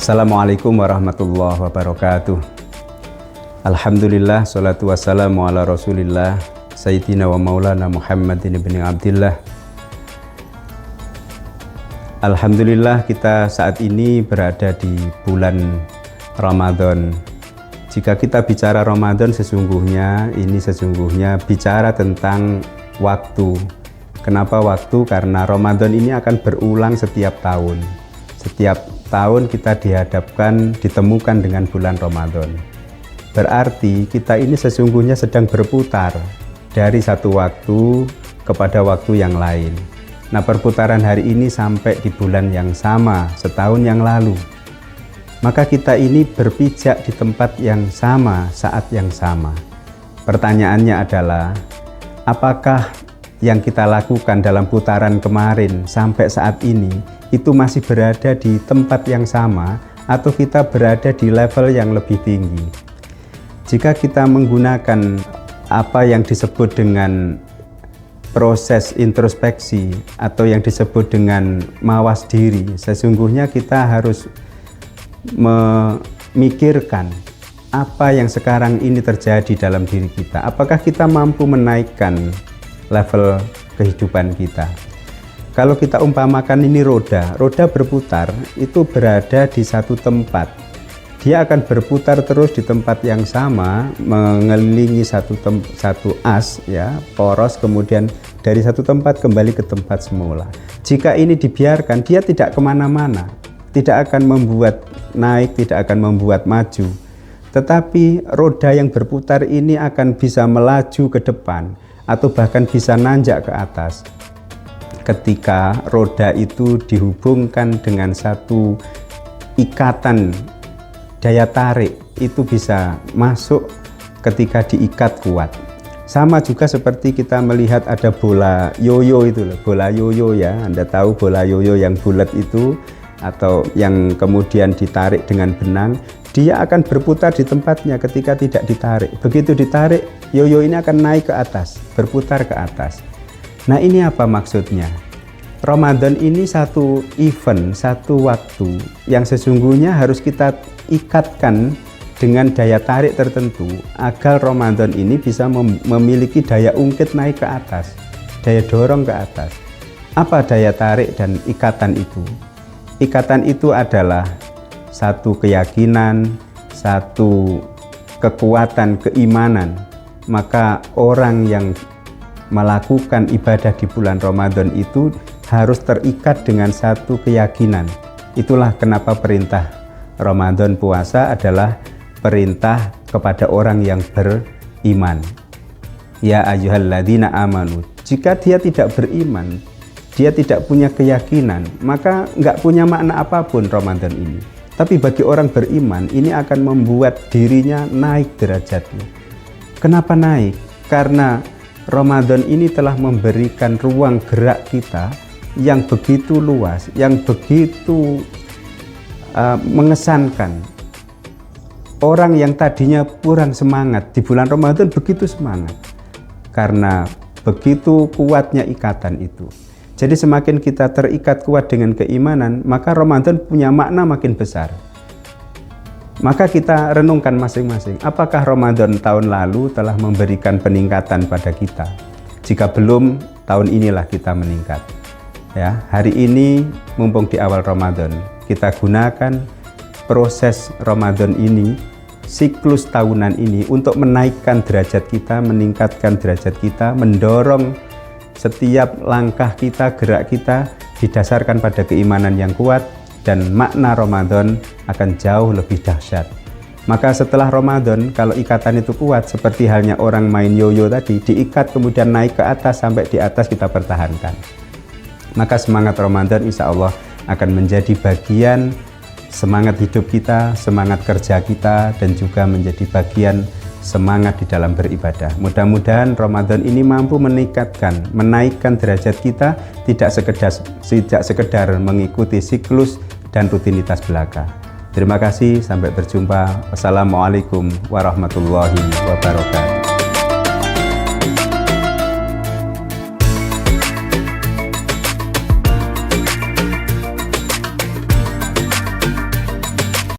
Assalamualaikum warahmatullahi wabarakatuh. Alhamdulillah, salatu wassalamu ala rasulillah Sayyidina wa maulana Muhammadin ibn Abdillah. Alhamdulillah, kita saat ini berada di bulan Ramadan. Jika kita bicara Ramadan, sesungguhnya bicara tentang waktu. Kenapa waktu? Karena Ramadan ini akan berulang setiap tahun. Setiap tahun kita ditemukan dengan bulan Ramadan. Berarti kita ini sesungguhnya sedang berputar dari satu waktu kepada waktu yang lain. Nah, perputaran hari ini sampai di bulan yang sama setahun yang lalu. Maka kita ini berpijak di tempat yang sama, saat yang sama. Pertanyaannya adalah, apakah yang kita lakukan dalam putaran kemarin sampai saat ini itu masih berada di tempat yang sama atau kita berada di level yang lebih tinggi? Jika kita menggunakan apa yang disebut dengan proses introspeksi atau yang disebut dengan mawas diri, sesungguhnya kita harus memikirkan apa yang sekarang ini terjadi dalam diri kita. Apakah kita mampu menaikkan level kehidupan kita? Kalau kita umpamakan ini roda berputar, itu berada di satu tempat. Dia akan berputar terus di tempat yang sama, mengelilingi satu as, ya, poros, kemudian dari satu tempat kembali ke tempat semula. Jika ini dibiarkan, dia tidak kemana-mana, tidak akan membuat naik, tidak akan membuat maju. Tetapi roda yang berputar ini akan bisa melaju ke depan, atau bahkan bisa nanjak ke atas. Ketika roda itu dihubungkan dengan satu ikatan daya tarik, itu bisa masuk ketika diikat kuat. Sama juga seperti kita melihat ada bola yoyo itu loh, bola yoyo ya, Anda tahu bola yoyo yang bulat itu atau yang kemudian ditarik dengan benang, dia akan berputar di tempatnya ketika tidak ditarik. Begitu ditarik, yoyo ini akan naik ke atas, berputar ke atas. Nah, ini apa maksudnya? Ramadan ini satu event, satu waktu yang sesungguhnya harus kita ikatkan dengan daya tarik tertentu agar Ramadan ini bisa memiliki daya ungkit naik ke atas, daya dorong ke atas. Apa daya tarik dan ikatan itu? Ikatan itu adalah satu keyakinan, satu kekuatan keimanan. Maka orang yang melakukan ibadah di bulan Ramadan itu harus terikat dengan satu keyakinan. Itulah kenapa perintah Ramadan puasa adalah perintah kepada orang yang beriman. Ya ayyuhalladzina amanu. Jika dia tidak beriman, dia tidak punya keyakinan, maka nggak punya makna apapun Ramadan ini. Tapi bagi orang beriman, ini akan membuat dirinya naik derajatnya. Kenapa naik? Karena Ramadan ini telah memberikan ruang gerak kita yang begitu luas, yang begitu mengesankan. Orang yang tadinya kurang semangat di bulan Ramadan begitu semangat karena begitu kuatnya ikatan itu. Jadi semakin kita terikat kuat dengan keimanan, maka Ramadan punya makna makin besar. Maka kita renungkan masing-masing, apakah Ramadan tahun lalu telah memberikan peningkatan pada kita? Jika belum, tahun inilah kita meningkat. Ya, hari ini mumpung di awal Ramadan, kita gunakan proses Ramadan ini, siklus tahunan ini untuk menaikkan derajat kita, meningkatkan derajat kita, mendorong setiap langkah kita, gerak kita didasarkan pada keimanan yang kuat, dan makna Ramadan akan jauh lebih dahsyat. Maka setelah Ramadan, kalau ikatan itu kuat, seperti halnya orang main yoyo tadi, diikat kemudian naik ke atas, sampai di atas kita pertahankan. Maka semangat Ramadan insya Allah akan menjadi bagian semangat hidup kita, semangat kerja kita, dan juga menjadi bagian semangat di dalam beribadah. Mudah-mudahan Ramadan ini mampu menaikkan derajat kita, tidak sekedar mengikuti siklus dan rutinitas belaka. Terima kasih, sampai berjumpa. Wassalamualaikum warahmatullahi wabarakatuh.